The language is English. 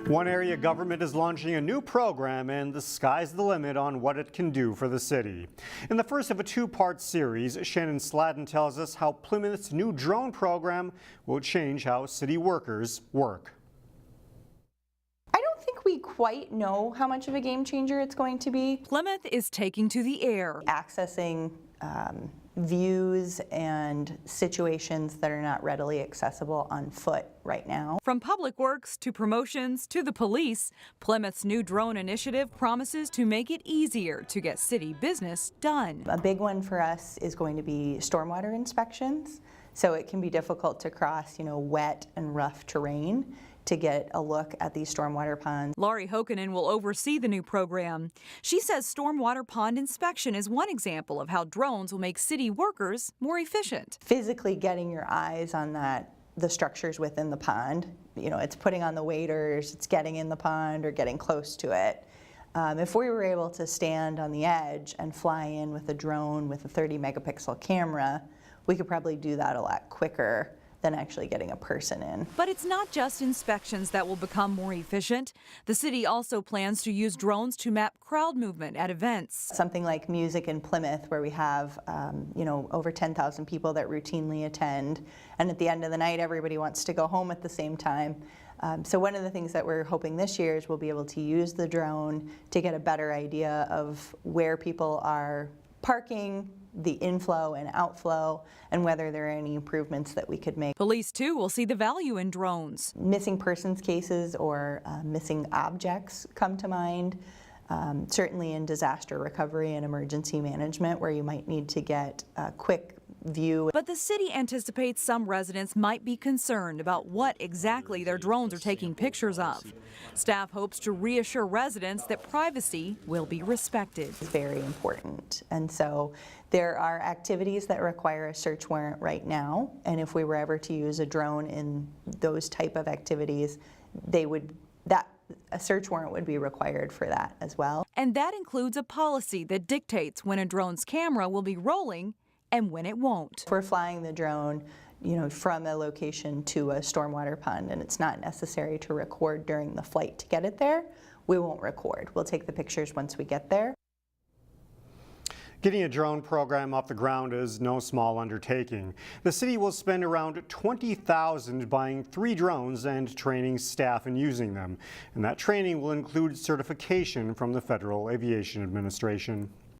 One area government is launching a new program, and the sky's the limit on what it can do for the city. In the first of a two-part series, Shannon Sladden tells us how Plymouth's new drone program will change how city workers work. I don't think we quite know how much of a game changer it's going to be. Plymouth is taking to the air. Accessing views and situations that are not readily accessible on foot right now. From public works to promotions to the police, Plymouth's new drone initiative promises to make it easier to get city business done. A big one for us is going to be stormwater inspections. So it can be difficult to cross, wet and rough terrain to get a look at these stormwater ponds. Laurie Hokkanen will oversee the new program. She says stormwater pond inspection is one example of how drones will make city workers more efficient. Physically getting your eyes on the structures within the pond, it's putting on the waders, it's getting in the pond or getting close to it. If we were able to stand on the edge and fly in with a drone with a 30 megapixel camera, we could probably do that a lot quicker than actually getting a person in. But it's not just inspections that will become more efficient. The city also plans to use drones to map crowd movement at events. Something like music in Plymouth, where we have over 10,000 people that routinely attend, and at the end of the night everybody wants to go home at the same time. So one of the things that we're hoping this year is we'll be able to use the drone to get a better idea of where people are parking, the inflow and outflow, and whether there are any improvements that we could make. Police, too, will see the value in drones. Missing persons cases or missing objects come to mind, certainly in disaster recovery and emergency management, where you might need to get a quick view. But the city anticipates some residents might be concerned about what exactly their drones are taking pictures of. Staff hopes to reassure residents that privacy will be respected. It's very important, and so there are activities that require a search warrant right now, and if we were ever to use a drone in those type of activities, a search warrant would be required for that as well. And that includes a policy that dictates when a drone's camera will be rolling and when it won't. If we're flying the drone, from a location to a stormwater pond, and it's not necessary to record during the flight to get it there, we won't record. We'll take the pictures once we get there. Getting a drone program off the ground is no small undertaking. The city will spend around $20,000 buying 3 drones and training staff in using them. And that training will include certification from the Federal Aviation Administration.